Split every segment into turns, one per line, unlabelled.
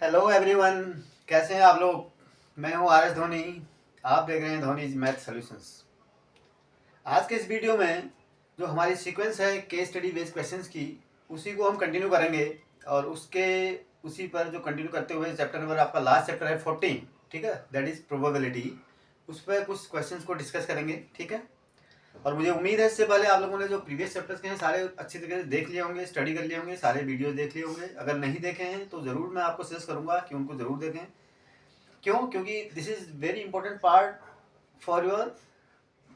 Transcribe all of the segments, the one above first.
Hello everyone, कैसे हैं आप लोग। मैं हूं आर एस धोनी। आप देख रहे हैं धोनी मैथ सॉल्यूशंस। आज के इस वीडियो में जो हमारी सीक्वेंस है केस स्टडी बेस्ड क्वेश्चंस की, उसी को हम कंटिन्यू करेंगे। और उसी पर जो कंटिन्यू करते हुए चैप्टर नंबर आपका लास्ट चैप्टर है 14, ठीक है, दैट इज प्रोबेबिलिटी। उस पर कुछ क्वेश्चंस को डिस्कस करेंगे, ठीक है। और मुझे उम्मीद है इससे पहले आप लोगों ने जो प्रीवियस चैप्टर्स के हैं सारे अच्छी तरीके से देख लिए होंगे, स्टडी कर लिए होंगे, सारे वीडियोस देख लिए होंगे। अगर नहीं देखे हैं तो ज़रूर मैं आपको सजेस्ट करूंगा कि उनको ज़रूर देखें। क्यों? क्योंकि this is very important part for your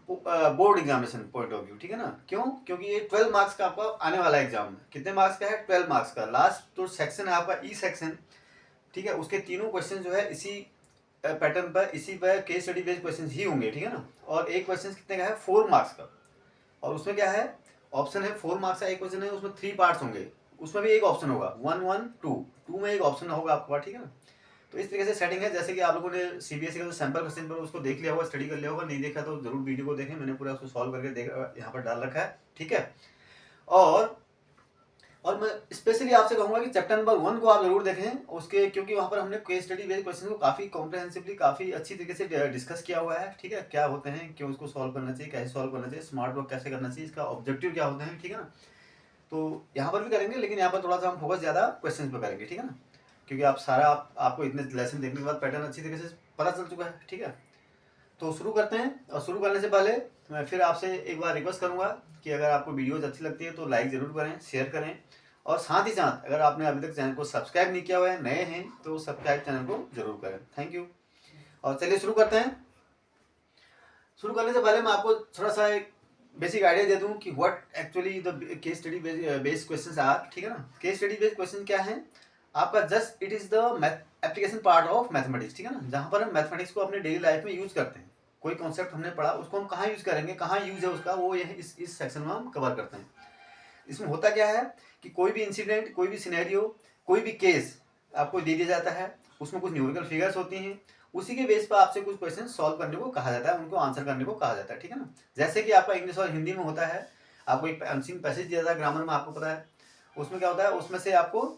board examination point of view, ठीक है ना। क्यों? क्योंकि ये 12 मार्क्स का आपका आने वाला एग्जाम है। कितने मार्क्स का है? 12 मार्क्स का। लास्ट जो सेक्शन है आपका ई सेक्शन, ठीक है, उसके तीनों क्वेश्चन जो है इसी पैटर्न पर, इसी पर केस स्टडी बेस्ड क्वेश्चन ही होंगे, ठीक है ना। और एक क्वेश्चन कितने का है? 4 मार्क्स का। और उसमें क्या है? ऑप्शन है 4 मार्क्स का एक क्वेश्चन है, उसमें 3 पार्ट्स होंगे। उसमें भी एक ऑप्शन होगा 1 1 2 2 में एक ऑप्शन होगा आपके पास, ठीक है ना। तो इस तरीके से सेटिंग है। जैसे कि आप लोगों ने सीबीएसई का जो सैंपल क्वेश्चन पर उसको देख लिया होगा, स्टडी कर लिया होगा। नहीं देखा तो जरूर वीडियो को देखें, मैंने पूरा उसको सॉल्व करके यहाँ पर डाल रखा है, ठीक है। और मैं स्पेशली आपसे कहूंगा कि चैप्टर नंबर 1 को आप जरूर देखें उसके, क्योंकि वहां पर हमने केस स्टडी बेस्ड क्वेश्चन को काफी कॉम्प्रहेंसिवली, काफी अच्छी तरीके से डिस्कस किया हुआ है, ठीक है। क्या होते हैं, क्यों उसको सॉल्व करना चाहिए, कैसे सॉल्व करना चाहिए, स्मार्ट वर्क कैसे करना चाहिए, इसका ऑब्जेक्टिव क्या होते हैं, ठीक है ना। तो यहाँ पर भी करेंगे, लेकिन यहाँ पर थोड़ा सा हम फोकस ज्यादा क्वेश्चन पर करेंगे, ठीक है ना। क्योंकि आपको इतने लेसन देखने के बाद पैटर्न अच्छी तरीके से पता चल चुका है, ठीक है। तो शुरू करते हैं। और शुरू करने से पहले मैं फिर आपसे एक बार रिक्वेस्ट करूंगा कि अगर आपको वीडियोज अच्छी लगती है तो लाइक जरूर करें, शेयर करें। और साथ ही साथ अगर आपने अभी तक चैनल को सब्सक्राइब नहीं किया हुआ है, नए हैं, तो सब्सक्राइब चैनल को जरूर करें। Thank you. और चलिए शुरू करते हैं। शुरू करने से पहले मैं आपको थोड़ा सा एक बेसिक आइडिया दे दूं कि what actually the case study based questions are, ठीक है ना। केस स्टडी बेस्ड क्वेश्चन क्या है आपका? Just it is the application part of mathematics, ठीक है ना। जहां पर हम मैथमेटिक्स को अपने डेली लाइफ में यूज करते हैं। कोई कॉन्सेप्ट हमने पढ़ा, उसको हम कहाँ यूज करेंगे, कहाँ यूज है उसका, वो यह इस सेक्शन में हम कवर करते हैं। इसमें होता क्या है कि कोई भी इंसिडेंट, कोई भी सिनेरियो, कोई भी केस आपको दे दिया जाता है। उसमें कुछ न्यूमेरिकल फिगर्स होती हैं। उसी के बेस पर आपसे कुछ क्वेश्चन सॉल्व करने को कहा जाता है, उनको आंसर करने को कहा जाता है, ठीक है ना। जैसे कि आपका इंग्लिश और हिंदी में होता है, आपको एक अनसीन पैसेज दिया जाता है ग्रामर में, आपको पता है। उसमें क्या होता है, उसमें से आपको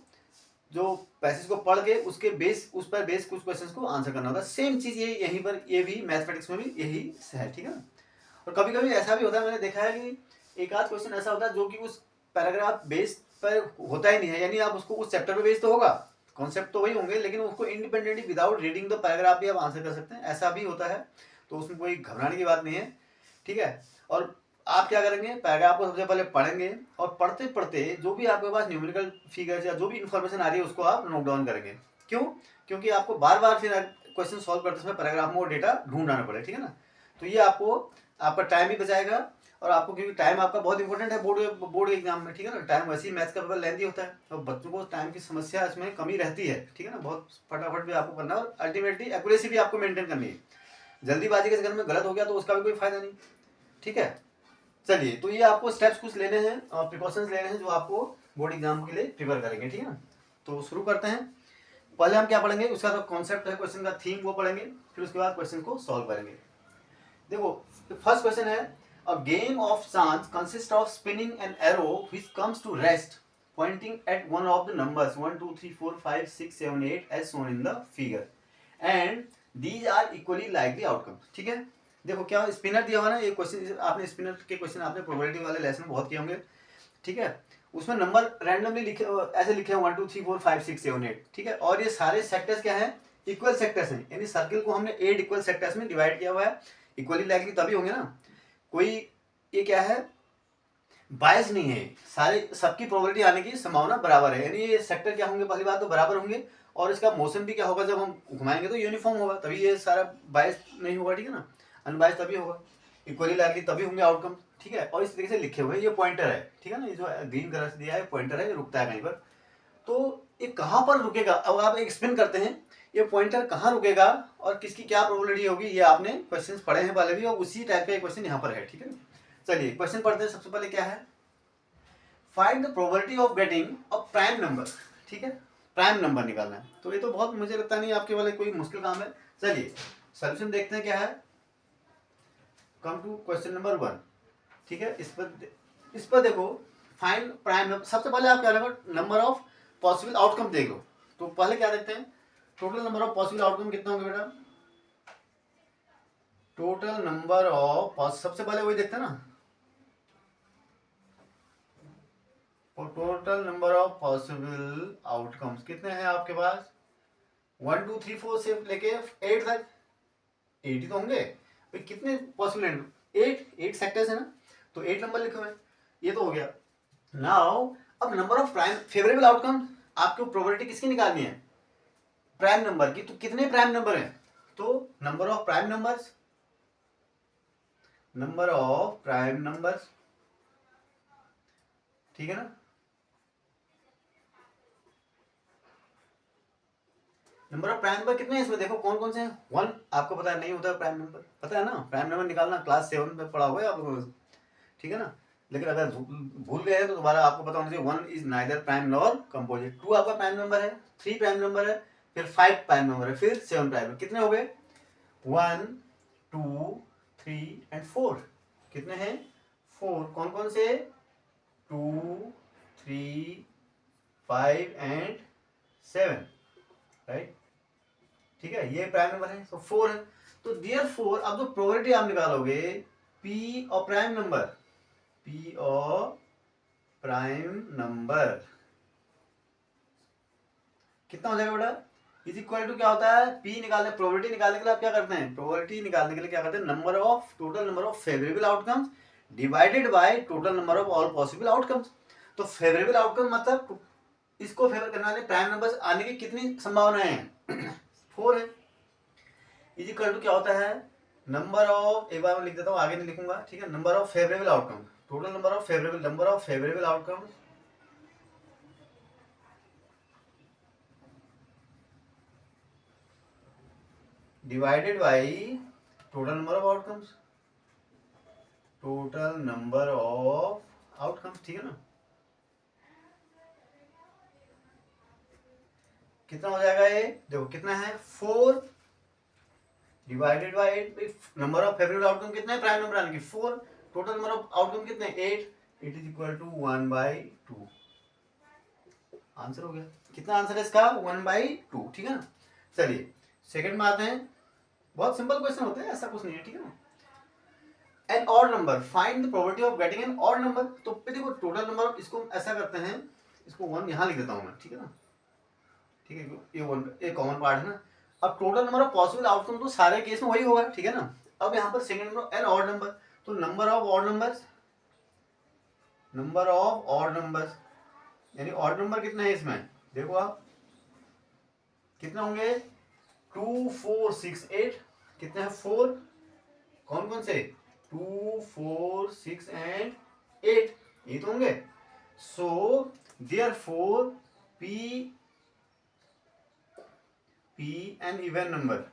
जो पैसेज को पढ़ के उसके बेस, उस पर बेस कुछ क्वेश्चंस को आंसर करना होता है। सेम चीज ये यहीं पर, ये भी मैथमेटिक्स में भी यही है, ठीक है ना। और कभी कभी ऐसा भी होता है, मैंने देखा है कि एक आध क्वेश्चन ऐसा होता है जो कि उस पैराग्राफ बेस पर होता ही नहीं है, यानी आप उसको उस चैप्टर पे बेस तो होगा, कॉन्सेप्ट तो वही होंगे, लेकिन उसको independently without reading the paragraph भी आप आंसर कर सकते हैं। ऐसा भी होता है, तो उसमें कोई घबराने की बात नहीं है, ठीक है। और आप क्या करेंगे, पैराग्राफ को सबसे पहले पढ़ेंगे, और पढ़ते पढ़ते जो भी आपके पास न्यूमेरिकल फिगर्स या जो भी इन्फॉर्मेशन आ रही है उसको आप नोट डाउन करेंगे। क्यों? क्योंकि आपको बार बार फिर क्वेश्चन सॉल्व करते समय पैराग्राफ में वो डेटा ढूंढना पड़े, ठीक है ना। तो ये आपको आपका टाइम भी बचाएगा। और आपको, क्योंकि टाइम आपका बहुत इंपॉर्टेंट है बोर्ड एग्जाम में, ठीक है ना। टाइम वैसे ही मैथ्स का पेपर लेंथी होता है, और बच्चों को टाइम की समस्या इसमें कमी रहती है, ठीक है ना। बहुत फटाफट भी आपको करना है, और अल्टीमेटली एक्यूरेसी भी आपको मेंटेन करनी है। जल्दीबाजी के चक्कर में गलत हो गया तो उसका भी कोई फायदा नहीं, ठीक है। चलिए, तो ये आपको स्टेप्स कुछ लेने हैं और प्रिकॉशंस लेने हैं जो आपको बोर्ड एग्जाम के लिए प्रिपेयर करेंगे, ठीक है ना। तो शुरू करते हैं। पहले हम क्या पढ़ेंगे, उसका जो कॉन्सेप्ट है, क्वेश्चन का थीम, वो पढ़ेंगे। फिर उसके बाद क्वेश्चन को सॉल्व करेंगे। देखो, फर्स्ट क्वेश्चन है, a game of chance consist of spinning an arrow which comes to rest pointing at one of the numbers 1 2 3 4 5 6 7 8 as shown in the figure and these are equally likely outcomes, ठीक है। देखो क्या spinner दिया हुआ ना, ये question आपने spinner के क्वेश्चन आपने प्रोबेबिलिटी वाले लेसन में बहुत किए होंगे, ठीक है। उसमें नंबर रैंडमली लिखे, ऐसे लिखे हैं 1 2 3 4 5 6 7 8, ठीक है। और ये सारे सेक्टर्स क्या है? इक्वल सेक्टर्स हैं, यानी सर्किल को हमने 8 इक्वल सेक्टर्स में डिवाइड किया हुआ है। इक्वली लाइकली तभी होंगे ना, कोई ये क्या है, बायस नहीं है, सारे सबकी प्रोबेबिलिटी आने की संभावना बराबर है, यानी ये सेक्टर क्या होंगे, पहली बात तो बराबर होंगे। और इसका मोशन भी क्या होगा, जब हम घुमाएंगे तो यूनिफॉर्म होगा, तभी ये सारा बायस नहीं होगा, ठीक है ना। अनबायस तभी होगा, इक्वली लाइकली तभी होंगे आउटकम, ठीक है। और इस तरीके से लिखे हुए, ये पॉइंटर है, ठीक है ना। ये जो ग्रीन कलर से दिया है पॉइंटर है, ये रुकता है कहीं पर। तो ये कहाँ पर रुकेगा, अब आप एक स्पिन करते हैं, ये पॉइंटर कहाँ रुकेगा और किसकी क्या प्रोबेबिलिटी होगी, ये आपने क्वेश्चन पढ़े हैं पहले भी, और उसी टाइप का क्वेश्चन यहाँ पर है, ठीक है। चलिए क्वेश्चन पढ़ते हैं। सबसे पहले क्या है, find the probability of getting a prime number, ठीक है। प्राइम नंबर निकालना है, तो ये तो बहुत, मुझे लगता नहीं आपके वाले कोई मुश्किल काम है। चलिए सोल्यूशन देखते हैं क्या है। कम टू क्वेश्चन नंबर 1, ठीक है। इस पर देखो, फाइंड प्राइम नंबर। सबसे पहले आप क्या लगो, नंबर ऑफ पॉसिबल आउटकम देख लो। तो पहले क्या देखते हैं, total number of possible outcome कितने होंगे बेटा? टोटल नंबर ऑफ, सबसे पहले वही देखते हैं ना, total number of possible outcomes कितने हैं आपके पास? 1 2 3 4 से लेके 8 तक, 8 ही तो होंगे भाई। कितने पॉसिबल हैं? 8 सेक्टर्स है ना, तो 8 नंबर लिखे हुए हैं, ये तो हो गया। नाउ अब number of prime favourable outcome, आपको प्रोबेबिलिटी किसकी निकालनी है? प्राइम नंबर की। तो कितने प्राइम नंबर हैं? तो number of prime numbers, number of prime numbers, ठीक है ना। नंबर ऑफ प्राइम नंबर कितने हैं इसमें? देखो कौन कौन से हैं। 1 आपको पता है, नहीं होता है प्राइम नंबर, पता है ना, प्राइम नंबर निकालना क्लास 7 में पढ़ा हुआ है आपको, ठीक है ना। लेकिन अगर भूल गए तो दोबारा आपको पता होना चाहिए। 1 is neither prime nor composite. 2 आपका प्राइम नंबर है, 3 प्राइम नंबर है, फिर 5 प्राइम नंबर है, फिर 7 प्राइम। कितने हो गए? 1 2 3 एंड 4। कितने हैं? 4। कौन कौन से? 2 3 5 एंड 7, राइट, ठीक है। ये प्राइम नंबर है, तो 4 है। तो डियर 4, अब जो प्रोबेबिलिटी आप निकालोगे पी और प्राइम नंबर, पी और प्राइम नंबर कितना हो जाएगा बेटा? इज इक्वल टू क्या होता है? पी निकालने, प्रोबेबिलिटी निकालने के लिए आप क्या करते हैं? प्रोबेबिलिटी निकालने के लिए क्या करते हैं? Number of, total number of favourable outcomes divided by total number of all possible outcomes. तो फेवरेबल आउटकम मतलब इसको फेवर करने वाले प्राइम नंबर्स आने की कितनी संभावनाएं हैं? 4 है। इज इक्वल टू क्या होता है? नंबर ऑफ, एक बार मैं लिख देता हूँ, आगे नहीं लिखूंगा, ठीक है। Number of favourable outcome, total number of favourable outcome divided by total number of outcomes, total number of outcomes, ठीक है ना। कितना हो जाएगा ये? देखो कितना है, 4 divided by 8। Number of favourable outcome कितना है? प्राइम नंबर आने की 4, टोटल नंबर ऑफ आउटकम कितने? 8। It is equal to 1/2। Answer हो गया। कितना आंसर है इसका? 1/2, ठीक है ना। चलिए सेकंड में आते हैं। बहुत सिंपल क्वेश्चन होते हैं, ऐसा कुछ नहीं है, ठीक है ना। An odd number, find the probability of getting an odd number. तो देखो टोटल नंबर ऑफ, इसको ऐसा करते हैं, इसको 1 यहाँ लिख देता हूँ मैं, ठीक है ना, ठीक है, ये 1 एक कॉमन पार्ट है ना। अब total number of possible outcome तो सारे केस में वही होगा, ठीक है ना। अब यहाँ पर second number an odd number, तो number of odd numbers, number of odd numbers, यानी ऑड नंबर कितने हैं इसमें? देखो आप कितने होंगे? 2 4 6 8। कितने हैं? 4। कौन कौन से? 2 4 6 एंड 8, ये तो होंगे। So therefore P an even number,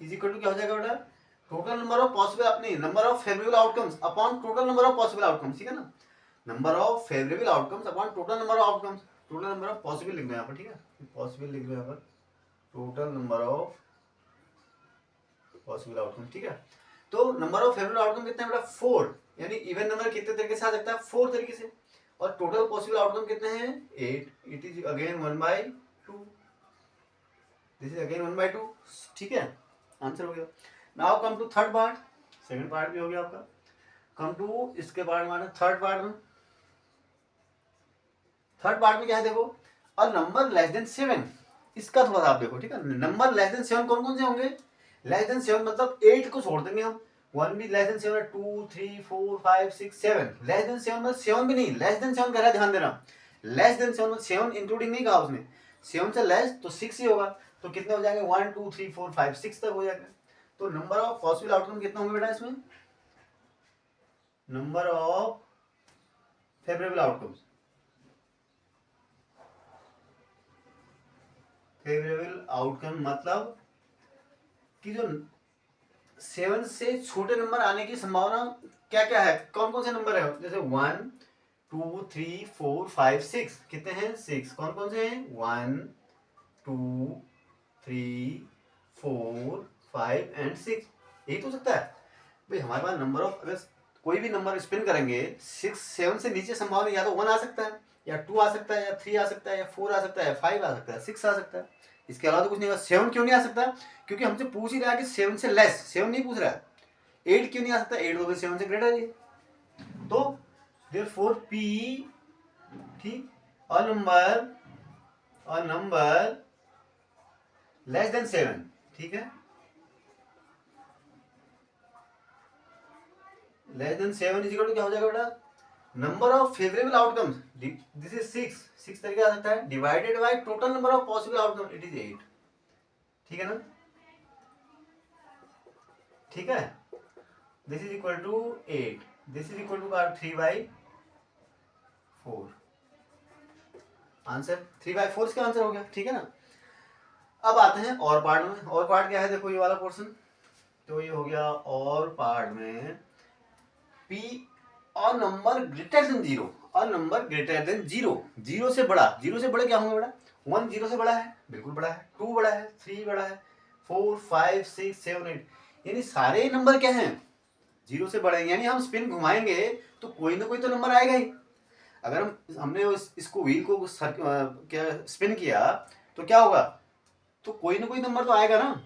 is equal to क्या हो जाएगा बेटा? टोटल नंबर ऑफ पॉसिबल, अपनी number of favourable outcomes upon total number of possible outcomes, ठीक है ना। Number of favourable outcomes upon total number of outcomes, total number of possible लिख दो यहाँ पर, ठीक है, पॉसिबल लिख दो यहाँ पर, total number of possible outcome, ठीक है। तो नंबर ऑफ फेवरेबल आउटकम कितने हैं बेटा? 4। यानी इवन नंबर कितने तरीके से आ सकता है? 4 तरीके से। और टोटल पॉसिबल आउटकम कितने हैं? 8। It is again 1/2, this is again 1/2, ठीक है। आंसर हो गया। Now come to third part, second part भी हो गया आपका। कम टू इसके पार्ट में, थर्ड पार्ट में। थर्ड पार्ट में क्या है देखो, अ नंबर लेस देन 7, इसका थोड़ा सा आप देखो, ठीक है। नंबर लेस देन 7 कौन कौन से होंगे? लेस देन 7 मतलब 8 को छोड़ देंगे हम, 1 भी लेस देन 7 है, 2 3 4 5 6 7। लेस देन 7 मतलब 7 भी नहीं, लेस देन 7 कह रहा है, ध्यान देना। लेस देन 7 मतलब 7 इंक्लूडिंग नहीं कहा उसने, 7 से लेस तो 6 ही होगा। तो कितने हो जाएंगे? 1 2 3 4 5 6 तक हो जाएंगे। तो नंबर ऑफ पॉसिबल आउटकम कितना होंगे बेटा इसमें? Number of favourable outcomes, favourable outcome मतलब कि जो 7 से छोटे नंबर आने की संभावना क्या क्या है, कौन कौन से नंबर है? जैसे 1 2 3 4 5 6, कितने हैं? 6। कौन कौन से हैं? 1 2 3 4 5 एंड 6, यही तो हो सकता है भाई हमारे पास नंबर ऑफ। अगर कोई भी नंबर स्पिन करेंगे 6 7 से नीचे संभावना या तो 1 आ सकता है, या 2 आ सकता है, या 3 आ सकता है, या 4 आ सकता है, या 5 आ सकता है, 6 आ सकता है। इसके अलावा तो कुछ नहीं होगा। 7 क्यों नहीं आ सकता? क्योंकि हमसे पूछ ही रहा है कि 7 से लेस, 7 नहीं पूछ रहा है। 8 क्यों नहीं आ सकता? 8 तो 7 से ग्रेटर है। तो देयरफॉर P, ठीक, अ नंबर लेस देन 7, ठीक है, less than 7 is equal to क्या हो जाएगा बेटा? Number of favourable outcomes, this is 6 तरीके आ सकता है, divided by total number of possible outcome, it is 8, ठीक है ना, ठीक है। This is equal to 8, this is equal to 3/4, answer 3/4 इसका आंसर हो गया, ठीक है ना। अब आते हैं और पार्ट में। और पार्ट क्या है? देखो ये वाला पोर्शन, तो ये हो गया और पार्ट में P और नंबर ग्रेटर देन 0, और नंबर ग्रेटर देन 0, 0 से बड़ा, 0 से बड़े क्या होंगे बेटा? 1 0 से बड़ा है, बिल्कुल बड़ा है, 2 बड़ा है, 3 बड़ा है, 4 5 6 7 8, यानी सारे नंबर क्या हैं? 0 से बड़े हैं। यानी हम स्पिन घुमाएंगे तो कोई ना कोई तो नंबर आएगा ही। अगर हमने इसको व्हील को क्या स्पिन किया तो क्या होगा? तो कोई ना कोई नंबर तो आएगा ना,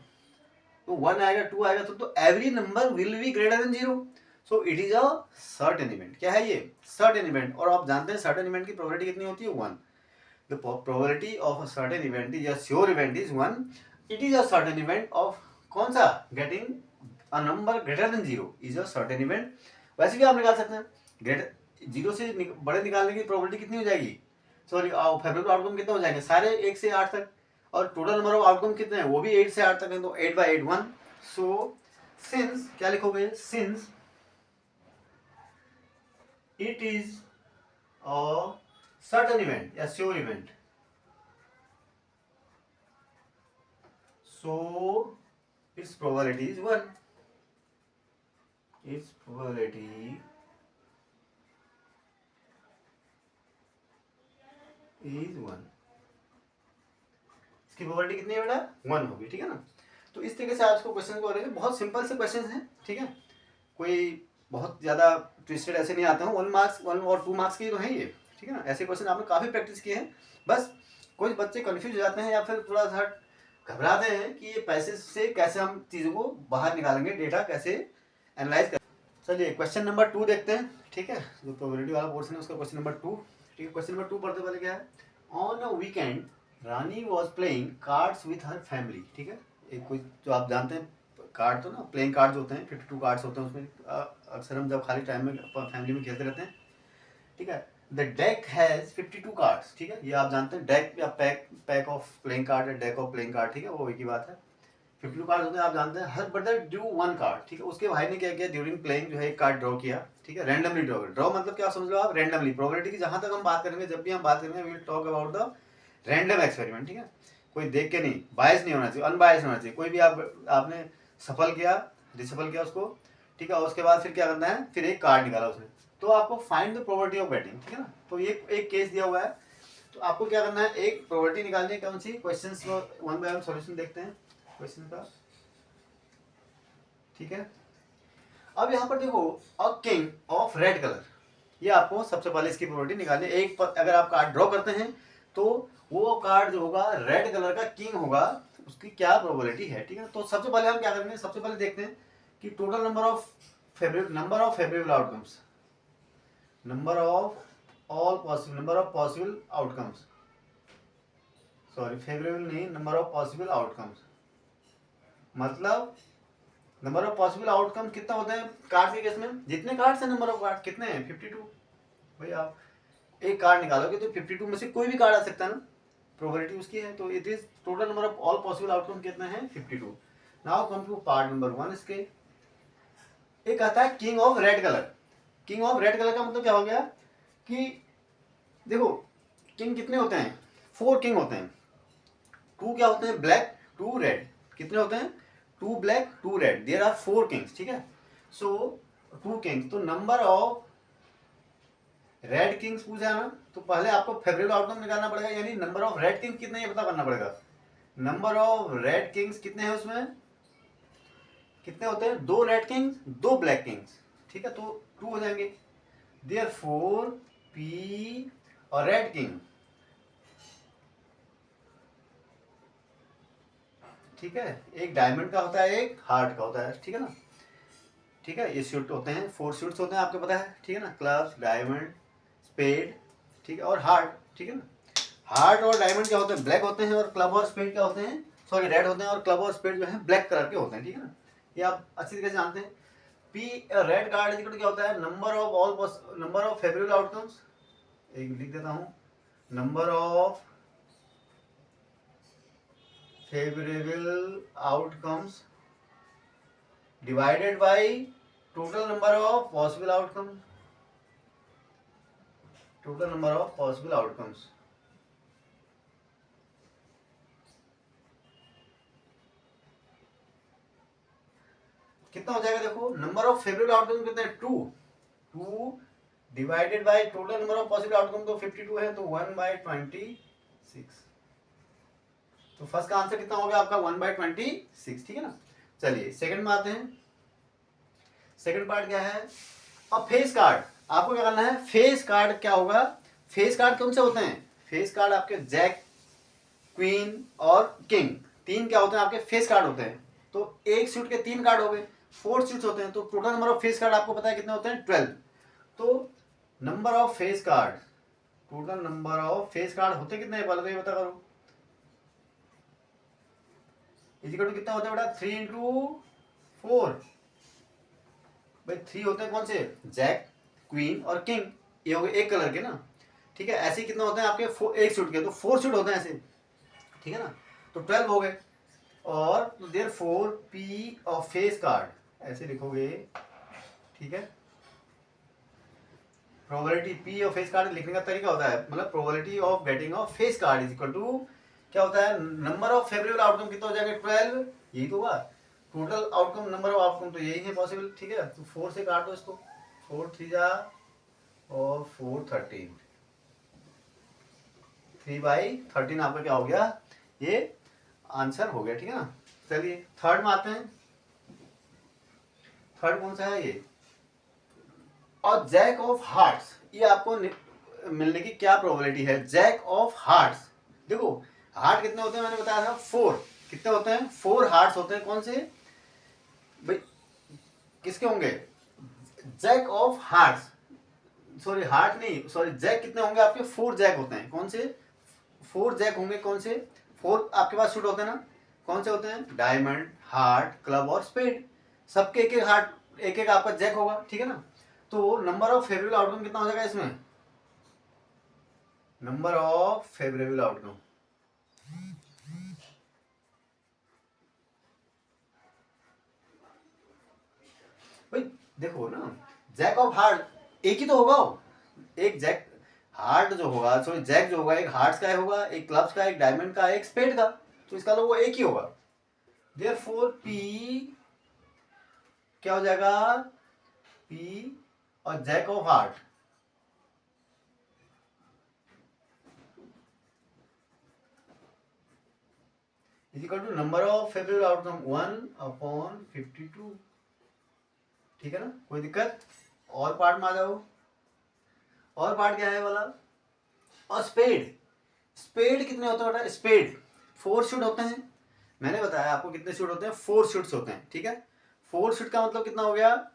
तो 1 आएगा, 2 आएगा, तो every number will be greater than 0, so it is a certain event. क्या है ये? Certain event. और आप जानते हैं सर्टेन इवेंट की प्रोबेबिलिटी कितनी होती है? 1। The probability of a certain event is a sure event is 1। It is a certain event of कौन सा? Getting a number greater than 0 is a certain event. वैसे भी आप निकाल सकते हैं, ग्रेटर 0 से बड़े निकालने की प्रोबेबिलिटी कितनी हो जाएगी? सॉरी, फेवरेबल आउटकम कितने हो जाएंगे? सारे 1 से 8 तक, और टोटल नंबर ऑफ आउटकम कितने हैं? वो भी 8 से 8 तक है, तो 8/8 1। सो सिंस, क्या लिखोगे? Since it is a certain event या sure event, so its probability is 1. Its probability is 1. इसकी प्रोबेबिलिटी कितनी है बेटा? 1 होगी, ठीक है ना। तो इस तरीके से आप इसको क्वेश्चन को करेंगे। बहुत सिंपल से क्वेश्चन हैं, ठीक है, कोई बहुत ज़्यादा ट्विस्टेड ऐसे नहीं आते हैं। 1 मार्क्स 1 और 2 मार्क्स के तो हैं ये, ठीक है ना। ऐसे क्वेश्चन आपने काफ़ी प्रैक्टिस किए हैं। बस कुछ बच्चे कन्फ्यूज हो जाते हैं या फिर थोड़ा सा घबराते हैं कि ये पैसे से कैसे हम चीज़ों को बाहर निकालेंगे, डेटा कैसे एनालाइज कर। चलिए क्वेश्चन नंबर 2 देखते हैं, ठीक है। जो प्रोबेबिलिटी वाला पोर्शन है उसका क्वेश्चन नंबर 2, ठीक है। क्वेश्चन नंबर 2 पढ़ते पहले क्या है? On a weekend Rani was playing cards with her family, ठीक है। एक कोई जो आप जानते हैं कार्ड, तो ना प्लेइंग कार्ड्स होते हैं, 52 कार्ड्स होते हैं उसमें। अक्सर हम जब खाली टाइम में फैमिली में खेलते रहते हैं, ठीक है। द डेक हैज 52 कार्ड्स, ठीक है। ये आप जानते हैं, डेक या पैक ऑफ प्लेइंग कार्ड या डेक ऑफ प्लेइंग कार्ड, ठीक है, वो एक ही बात है। 52 कार्ड होते हैं, आप जानते हैं। हर ब्रदर ड्यू 1 कार्ड, ठीक है। उसके भाई ने क्या किया? ड्यूरिंग प्लेइंग जो है एक कार्ड ड्रॉ किया, ठीक है। रैंडमली ड्रॉ मतलब क्या समझ लो आप? रैंडमली। प्रोबेबिलिटी की जहां तक हम बात करेंगे, जब भी हम बात करेंगे, we will talk about the random experiment, ठीक है। कोई देख के नहीं, बायस नहीं होना चाहिए, अनबायस होना चाहिए। कोई भी आपने सफल किया, डिसफल किया उसको, ठीक है, और उसके बाद फिर क्या करना है? फिर एक कार्ड निकाला उसने, तो आपको find the probability of batting, ठीक है ना। तो ये एक केस दिया हुआ है, तो आपको क्या करना है? एक प्रोबेबिलिटी निकालनी है। कौन सी? क्वेश्चन को 1 बाय 1 सॉल्यूशन देखते हैं क्वेश्चन का, ठीक है। अब यहाँ पर देखो, a king of red colour, ये आपको सबसे पहले इसकी प्रोबेबिलिटी निकालनी है। एक पर अगर आप कार्ड ड्रॉ करते हैं तो वो कार्ड जो होगा रेड कलर का किंग होगा, उसकी क्या प्रोबेबिलिटी है, ठीक है। तो सबसे पहले हम क्या करेंगे? सबसे पहले देखते हैं कि total number of favourable outcomes, number of possible outcomes, sorry favourable नहीं, नंबर ऑफ पॉसिबल आउटकम्स, मतलब नंबर ऑफ पॉसिबल आउटकम कितना होता है कार्ड के केस में? जितने कार्ड्स हैं, नंबर ऑफ कार्ड कितने हैं? 52। भाई आप एक कार्ड निकालोगे तो 52 में से कोई भी कार्ड आ सकता है ना, प्रोबेबिलिटी उसकी है। तो it is total number of all possible outcome कितने हैं? 52। Now come to part number 1 इसके। एक आता है king of red colour. King of red colour का मतलब क्या हो गया कि देखो, किंग कितने होते हैं? 4 किंग होते हैं। 2 क्या होते हैं? Black, 2 red. कितने होते हैं? 2 black, 2 red. There are 4 kings, ठीक है। सो 2 किंग्स, तो नंबर ऑफ रेड किंग्स पूछा है ना, तो पहले आपको फेवरेबल आउटकम निकालना पड़ेगा, यानी नंबर ऑफ रेड किंग्स कितने ये पता करना पड़ेगा। नंबर ऑफ रेड किंग्स कितने हैं? उसमें कितने होते हैं? 2 रेड किंग्स, 2 ब्लैक किंग्स, ठीक है, तो 2 हो जाएंगे। देयरफॉर पी और रेड किंग, ठीक है, एक डायमंड का होता है, एक हार्ट का होता है, ठीक है ना। ठीक है, ये सूट होते हैं, 4 सूट्स होते हैं, आपको पता है, ठीक है ना। क्लब्स, डायमंड, स्पेड, ठीक है, और हार्ट, ठीक है ना। हार्ट और डायमंड क्या होते हैं, ब्लैक होते हैं, और क्लब और स्पेड क्या होते हैं, सॉरी रेड होते हैं, और क्लब और स्पेड जो है ब्लैक कलर के होते हैं, ठीक है ना। ये आप अच्छी तरीके से जानते हैं। पी रेड कार्ड इक्वल क्या होता है, नंबर ऑफ फेवरेबल आउटकम्स, एक लिख देता हूँ, number of favourable outcomes divided by total number of possible outcomes, total number of possible outcomes. कितना हो जाएगा, देखो नंबर ऑफ फेवरेबल आउटकम कितना है, 2 divided by total number of possible outcome तो 52 है, तो 1/26। तो फर्स्ट का आंसर कितना हो गया आपका, 1/26, ठीक है ना। चलिए सेकंड में आते हैं। सेकंड पार्ट क्या है, अब फेस कार्ड। आपको क्या करना है, फेस कार्ड क्या होगा, फेस कार्ड कौन से होते हैं, फेस कार्ड आपके जैक, क्वीन और किंग, तीन क्या होते हैं आपके फेस कार्ड होते हैं। तो एक सूट के 3 कार्ड हो गए, 4 सूट्स होते हैं, तो total number of face card आपको पता है कितने होते हैं, 12। तो number of face card, total number of face card होते कितने हैं, पहले तो ये बता करो। इजिकल टू कितना होता है बेटा, 3 इंटू 4। भाई 3 होते हैं कौन से, जैक, क्वीन और किंग, ये हो गए एक कलर के ना, ठीक है। ऐसे कितने होते हैं आपके, एक सूट के तो 4 सूट होते हैं ऐसे, ठीक है ना। तो 12 हो गए। और therefore P of face card ऐसे लिखोगे, ठीक है। Probability P of face card लिखने का तरीका होता है, मतलब probability of getting of face card is equal to क्या होता है, नंबर ऑफ फेवरेबल आउटकम कितना हो जाएगा, 12, यही तो हुआ। Total outcome, number of outcome तो यही है पॉसिबल, ठीक है। तो 4 से काट दो इसको, 4 3 जा और 4 13, 3/13 आपका क्या हो गया, ये आंसर हो गया, ठीक है ना। चलिए थर्ड में आते हैं। थर्ड कौन सा है ये, और जैक ऑफ हार्ट्स, ये आपको मिलने की क्या प्रोबेबिलिटी है, जैक ऑफ हार्ट्स। देखो हार्ट कितने होते हैं, मैंने बताया था 4, कितने होते हैं, 4 हार्ट्स होते हैं, कौन से भाई, किसके होंगे, jack of hearts, sorry heart नहीं, सॉरी जैक कितने होंगे आपके, 4 जैक होते हैं, कौन से, 4 जैक होंगे, कौन से 4 आपके पास सूट होते हैं ना, कौन से होते हैं, डायमंड, हार्ट, क्लब और स्पेड, सबके एक एक हार्ट, एक एक आपका जैक होगा, ठीक है ना। तो नंबर ऑफ फेवरेबल आउटकम कितना हो जाएगा इसमें, नंबर ऑफ फेवरेबल आउटकम, भाई देखो ना, जैक ऑफ हार्ट एक ही तो होगा, एक जैक हार्ट जो होगा, सॉरी जैक जो होगा, एक हार्ट्स का होगा, एक क्लब्स का, एक डायमंड का, एक स्पेड का, तो इसका लोग वो एक ही होगा। देयरफॉर पी क्या हो जाएगा, पी और jack of heart is equal to number of favourable outcome 1/52, ठीक है ना। कोई दिक्कत, और पार्ट में आ जाओ। और पार्ट क्या है वाला, और स्पेड, स्पेड कितने होते हैं बेटा, स्पेड 4 शूट होते हैं, मैंने बताया आपको कितने शूट होते हैं, 4 शूट्स होते हैं, ठीक है। 4 शूट का मतलब कितना हो गया,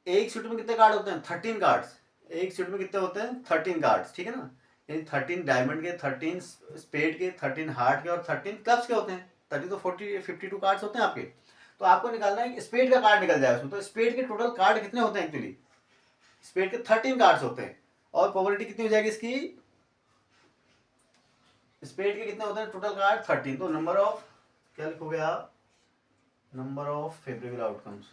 एक शूट में कितने कार्ड होते हैं, 13 कार्ड्स, एक शूट में कितने होते हैं, 13 कार्ड्स, ठीक है ना। यानी 13 डायमंड के, 13 स्पेड के, 13 हार्ट के और 13 क्लब्स के होते हैं, 30 तो 52 कार्ड्स होते हैं आपके। तो आपको निकालना है कि स्पेड का कार्ड निकल जाए उसमें, तो स्पेड के टोटल कार्ड कितने होते हैं, एक्चुअली स्पेड के 13 कार्ड्स होते हैं, और प्रोबेबिलिटी कितनी हो जाएगी इसकी, स्पेड के कितने होते हैं टोटल कार्ड 13, तो नंबर ऑफ क्या लिखोगे आप, number of favourable outcomes,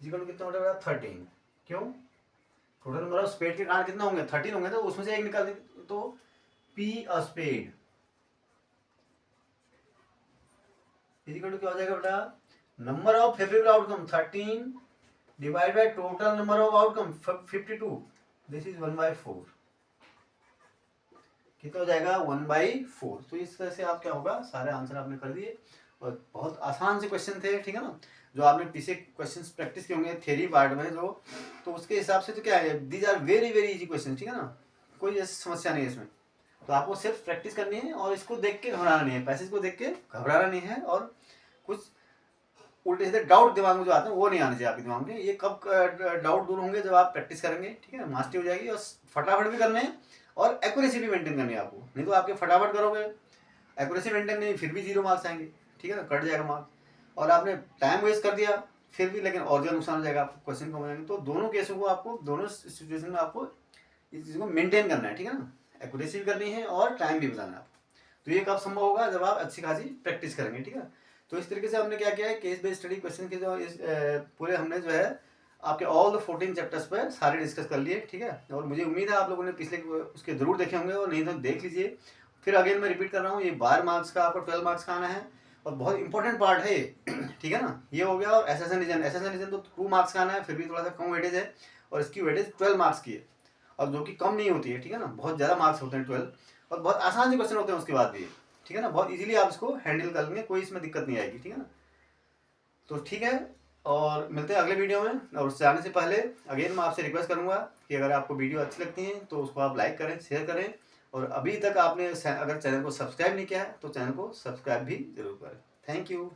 equal to कितना हो जाएगा 13, क्यों, टोटल नंबर ऑफ स्पेड के कार्ड कितने होंगे, 13 होंगे, तो उसमें से एक निकाल देंगे, तो P a spade equal to क्या हो जाएगा बेटा, number of favourable outcome 13 divide by total number of outcome 52, this is 1/4, कितना हो जाएगा 1/4। तो इस तरह से आप क्या होगा, सारे आंसर आपने कर दिए और बहुत आसान से क्वेश्चन थे, ठीक है ना। जो आपने पीछे क्वेश्चंस प्रैक्टिस किए होंगे थ्योरी पार्ट में जो, तो उसके हिसाब से तो क्या है, these are very very easy question, ठीक है ना, कोई ऐसी समस्या नहीं है इसमें। तो आपको सिर्फ प्रैक्टिस करनी है और इसको देख के घबराना नहीं है, पैसेज को देख के घबराना नहीं है, और कुछ उल्टे सीधे डाउट दिमाग में जो आते हैं वो नहीं आने चाहिए आपके दिमाग में। ये कब डाउट दूर होंगे, जब आप प्रैक्टिस करेंगे, ठीक है ना, मास्टरी हो जाएगी। और फटाफट भी करना है और एक्यूरेसी भी मेंटेन करनी है आपको, नहीं तो आपके फटाफट करोगे, एक्यूरेसी मेंटेन नहीं, फिर भी 0 मार्क्स आएंगे, ठीक है ना, कट जाएगा मार्क्स। और आपने टाइम वेस्ट कर दिया फिर भी, लेकिन और ज़्यादा नुकसान हो जाएगा आपको, क्वेश्चन कम हो जाएंगे। तो दोनों केसों को आपको, दोनों सिचुएशन में आपको इस चीज़ को मेंटेन करना है, ठीक है ना, एक्यूरेसी भी करनी है और टाइम भी बचाना है आपको। तो ये कब संभव होगा, जब आप अच्छी खासी प्रैक्टिस करेंगे, ठीक है। तो इस तरीके से हमने क्या किया है, केस बेस्ड स्टडी क्वेश्चन के जो इस पूरे हमने जो है आपके ऑल द 14 चैप्टर्स पर सारे डिस्कस कर लिए, ठीक है। और मुझे उम्मीद है आप लोगों ने पिछले उसके जरूर देखे होंगे, और नहीं तो देख लीजिए। फिर अगेन मैं रिपीट कर रहा हूँ, ये 12 मार्क्स का आपको 12 मार्क्स का आना है, और बहुत इंपॉर्टेंट पार्ट है ये, ठीक है ना। ये हो गया। और एसेसन रीजन तो 2 मार्क्स का आना है, फिर भी थोड़ा सा कम वेटेज है, और इसकी वेटेज 12 मार्क्स की है, और जो कि कम नहीं होती है, ठीक है ना, बहुत ज़्यादा मार्क्स होते हैं 12, और बहुत आसान से क्वेश्चन होते हैं उसके बाद भी, ठीक है ना, बहुत इजीली आप इसको हैंडल कर लेंगे, कोई इसमें दिक्कत नहीं आएगी, ठीक है ना। तो ठीक है, और मिलते हैं अगले वीडियो में। और उससे आने से पहले अगेन मैं आपसे रिक्वेस्ट करूंगा कि अगर आपको वीडियो अच्छी लगती है तो उसको आप लाइक करें, शेयर करें, और अभी तक आपने अगर चैनल को सब्सक्राइब नहीं किया है तो चैनल को सब्सक्राइब भी जरूर करें। Thank you.